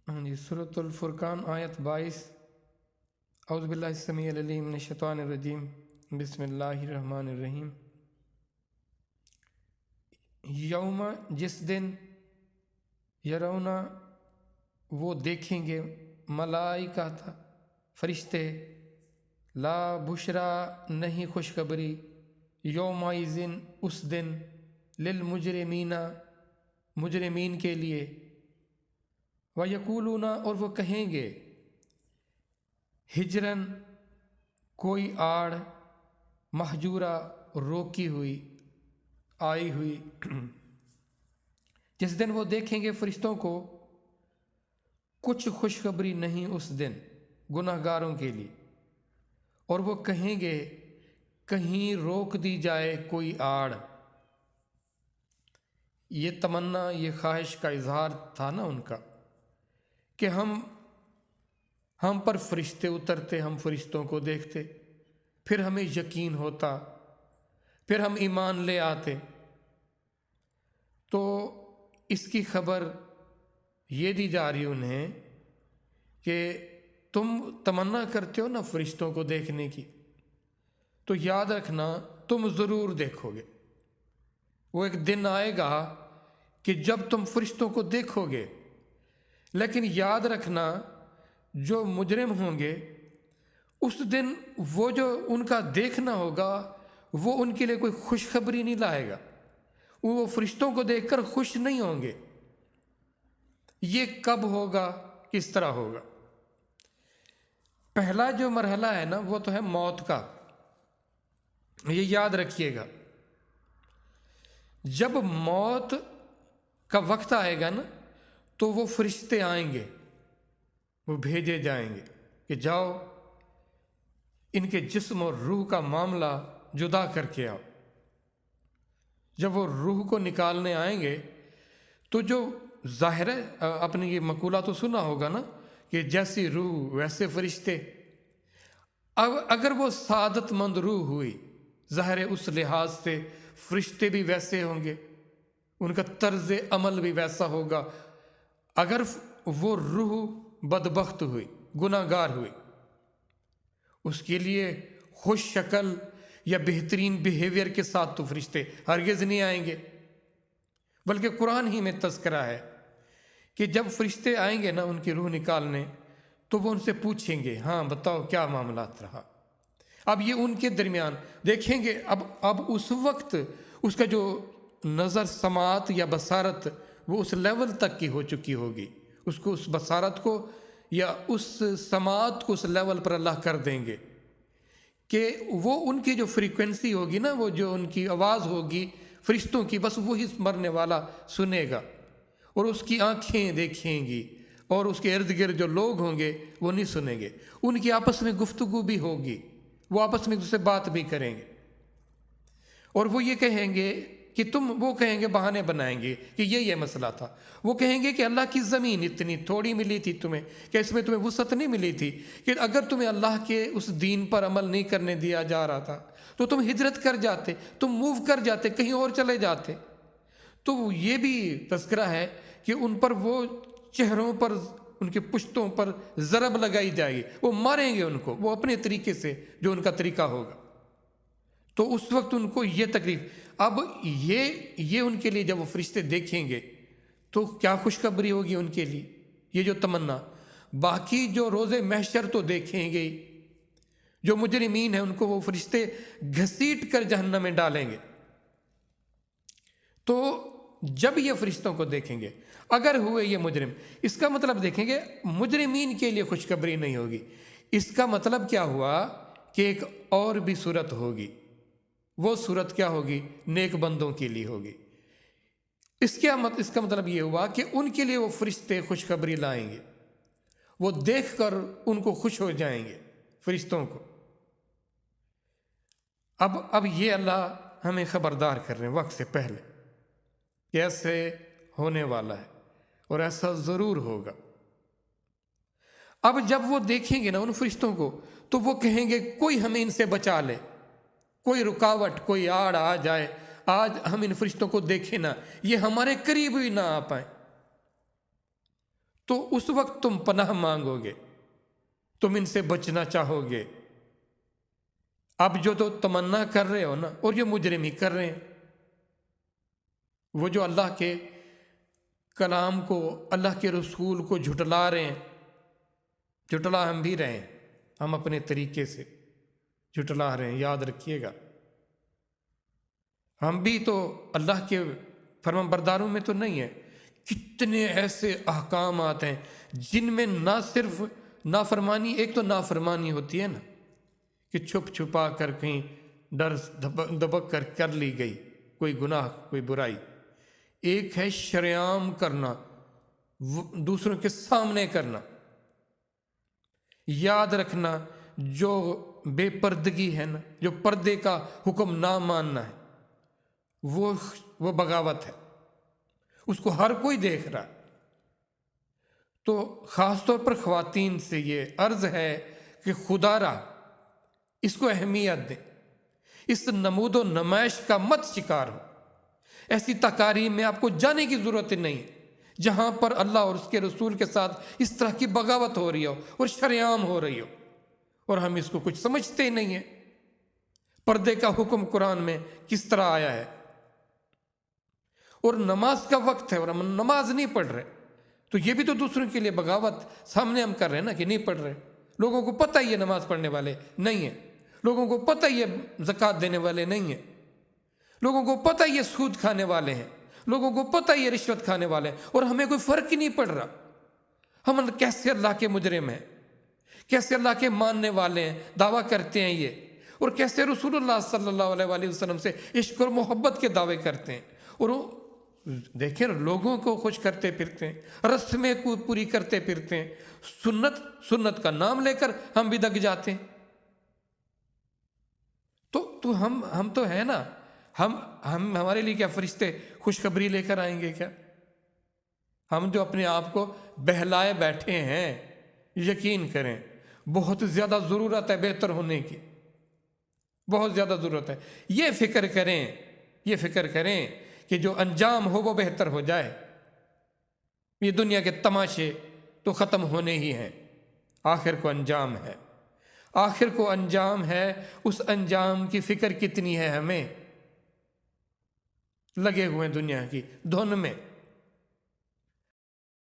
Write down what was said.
हाँ जी, सूरतुल फुरकान आयत 22। औज़ुबिल्लाहि समीउल अलीम मिनश शैतानिर रजीम, बिस्मिल्लाहिर्रहमानिर रहीम। यौम, जिस दिन, यरौना, वो देखेंगे, मलाइका था, फरिश्ते, ला बुशरा, नहीं खुशखबरी, यौमाइज़िन, उस दिन, लिल मुजरिमीना, मुजरिमीन के लिए, व यकूलूना, और वो कहेंगे, हिजरन, कोई आड़, महजूरा, रोकी हुई, आई हुई। जिस दिन वो देखेंगे फरिश्तों को, कुछ खुशखबरी नहीं उस दिन गुनाहगारों के लिए, और वो कहेंगे कहीं रोक दी जाए कोई आड़। ये तमन्ना, ये ख्वाहिश का इजहार था ना उनका कि हम पर फरिश्ते उतरते, हम फरिश्तों को देखते, फिर हमें यकीन होता, फिर हम ईमान ले आते। तो इसकी खबर ये दी जा रही उन्हें कि तुम तमन्ना करते हो ना फरिश्तों को देखने की, तो याद रखना तुम ज़रूर देखोगे। वो एक दिन आएगा कि जब तुम फरिश्तों को देखोगे, लेकिन याद रखना जो मुजरिम होंगे उस दिन वो जो उनका देखना होगा वो उनके लिए कोई खुशखबरी नहीं लाएगा। वो फरिश्तों को देखकर खुश नहीं होंगे। ये कब होगा, किस तरह होगा? पहला जो मरहला है ना वो तो है मौत का। ये याद रखिएगा, जब मौत का वक्त आएगा ना तो वो फरिश्ते आएंगे, वो भेजे जाएंगे कि जाओ इनके जिस्म और रूह का मामला जुदा करके आओ। जब वो रूह को निकालने आएंगे तो जो जाहिर है, आपने ये मकूला तो सुना होगा ना कि जैसी रूह वैसे फरिश्ते। अब अगर वो सादतमंद रूह हुई, जाहिर है उस लिहाज से फरिश्ते भी वैसे होंगे, उनका तर्ज अमल भी वैसा होगा। अगर वो रूह बदबख्त हुई, गुनाहगार हुई, उसके लिए खुश शक्ल या बेहतरीन बिहेवियर के साथ तो फरिश्ते हरगिज़ नहीं आएंगे। बल्कि कुरान ही में तज़किरा है कि जब फरिश्ते आएंगे ना उनकी रूह निकालने, तो वो उनसे पूछेंगे, हाँ बताओ क्या मामलात रहा। अब ये उनके दरमियान देखेंगे। अब उस वक्त उसका जो नज़र, समात या बसारत वो उस लेवल तक की हो चुकी होगी, उसको, उस बसारत को या उस समात को उस लेवल पर अल्लाह कर देंगे कि वो उनकी जो फ्रीक्वेंसी होगी ना, वो जो उनकी आवाज़ होगी फरिश्तों की, बस वही मरने वाला सुनेगा और उसकी आँखें देखेंगी, और उसके इर्द गिर्द जो लोग होंगे वो नहीं सुनेंगे। उनकी आपस में गुफ्तगू भी होगी, वो आपस में एक दूसरे बात भी करेंगे, और वो ये कहेंगे कि वो कहेंगे, बहाने बनाएंगे कि ये मसला था। वो कहेंगे कि अल्लाह की ज़मीन इतनी थोड़ी मिली थी तुम्हें, कि इसमें तुम्हें वुसअत नहीं मिली थी कि अगर तुम्हें अल्लाह के उस दीन पर अमल नहीं करने दिया जा रहा था तो तुम हिजरत कर जाते, तुम मूव कर जाते, कहीं और चले जाते। तो ये भी तज़किरा है कि उन पर वो चेहरों पर, उनके पुश्तों पर ज़रब लगाई जाएगी, वो मारेंगे उनको, वो अपने तरीके से जो उनका तरीका होगा। तो उस वक्त उनको ये तकलीफ। अब ये उनके लिए जब वो फरिश्ते देखेंगे तो क्या खुशखबरी होगी उनके लिए, ये जो तमन्ना। बाकी जो रोज़े महशर तो देखेंगे ही, जो मुजरिमीन है उनको वो फरिश्ते घसीट कर जहन्नम में डालेंगे। तो जब ये फरिश्तों को देखेंगे, अगर हुए ये मुजरिम, इसका मतलब देखेंगे मुजरिमीन के लिए खुशखबरी नहीं होगी। इसका मतलब क्या हुआ कि एक और भी सूरत होगी। वो सूरत क्या होगी? नेक बंदों के लिए होगी। इसका मतलब ये हुआ कि उनके लिए वो फरिश्ते खुशखबरी लाएंगे, वो देखकर उनको खुश हो जाएंगे फरिश्तों को। अब ये अल्लाह हमें खबरदार कर रहे हैं वक्त से पहले कि ऐसे होने वाला है और ऐसा ज़रूर होगा। अब जब वो देखेंगे ना उन फरिश्तों को, तो वो कहेंगे कोई हमें इनसे बचा ले, कोई रुकावट, कोई आड़ आ जाए, आज हम इन फरिश्तों को देखें ना, ये हमारे करीब भी ना आ पाए। تو اس وقت تم پناہ مانگو گے، تم ان سے بچنا چاہو گے۔ اب جو تو تمنا کر رہے ہو نا، اور جو مجرم ہی کر رہے ہیں، وہ جو اللہ کے کلام کو، اللہ کے رسول کو جھٹلا رہے ہیں، جھٹلا ہم بھی رہے ہیں، ہم اپنے طریقے سے جھٹلا رہے ہیں، یاد رکھیے گا۔ ہم بھی تو اللہ کے فرمان برداروں میں تو نہیں ہیں۔ کتنے ایسے احکامات ہیں جن میں نہ صرف نافرمانی، ایک تو نافرمانی ہوتی ہے نا کہ چھپ چھپا کر کہیں ڈر دبک کر لی گئی کوئی گناہ، کوئی برائی۔ ایک ہے شریعام کرنا، دوسروں کے سامنے کرنا۔ یاد رکھنا، جو بے پردگی ہے نا، جو پردے کا حکم نہ ماننا ہے، وہ بغاوت ہے، اس کو ہر کوئی دیکھ رہا ہے۔ تو خاص طور پر خواتین سے یہ عرض ہے کہ خدا را اس کو اہمیت دیں، اس نمود و نمائش کا مت شکار ہو۔ ایسی تقاریر میں آپ کو جانے کی ضرورت نہیں جہاں پر اللہ اور اس کے رسول کے ساتھ اس طرح کی بغاوت ہو رہی ہو اور شریعام ہو رہی ہو، اور ہم اس کو کچھ سمجھتے ہی نہیں ہیں۔ پردے کا حکم قرآن میں کس طرح آیا ہے، اور نماز کا وقت ہے اور ہم نماز نہیں پڑھ رہے، تو یہ بھی تو دوسروں کے لیے بغاوت سامنے ہم کر رہے ہیں نا کہ نہیں پڑھ رہے۔ لوگوں کو پتہ ہی ہے نماز پڑھنے والے نہیں ہیں، لوگوں کو پتہ ہی ہے زکوٰۃ دینے والے نہیں ہیں، لوگوں کو پتہ ہی ہے سود کھانے والے ہیں، لوگوں کو پتہ ہی ہے رشوت کھانے والے ہیں، اور ہمیں کوئی فرق ہی نہیں پڑ رہا۔ ہم کیسے اللہ کے مجرم ہیں، کیسے اللہ کے ماننے والے ہیں، دعویٰ کرتے ہیں یہ، اور کیسے رسول اللہ صلی اللہ علیہ وآلہ وسلم سے عشق اور محبت کے دعوے کرتے ہیں، اور وہ دیکھیں لوگوں کو خوش کرتے پھرتے ہیں، رسمیں کو پوری کرتے پھرتے ہیں، سنت کا نام لے کر ہم بھی دگ جاتے ہیں۔ تو ہم تو ہیں نا، ہم ہمارے لیے کیا فرشتے خوشخبری لے کر آئیں گے کیا؟ ہم جو اپنے آپ کو بہلائے بیٹھے ہیں، یقین کریں بہت زیادہ ضرورت ہے بہتر ہونے کی، بہت زیادہ ضرورت ہے۔ یہ فکر کریں کہ جو انجام ہو وہ بہتر ہو جائے۔ یہ دنیا کے تماشے تو ختم ہونے ہی ہیں، آخر کو انجام ہے، آخر کو انجام ہے۔ اس انجام کی فکر کتنی ہے ہمیں؟ لگے ہوئے دنیا کی دھن میں۔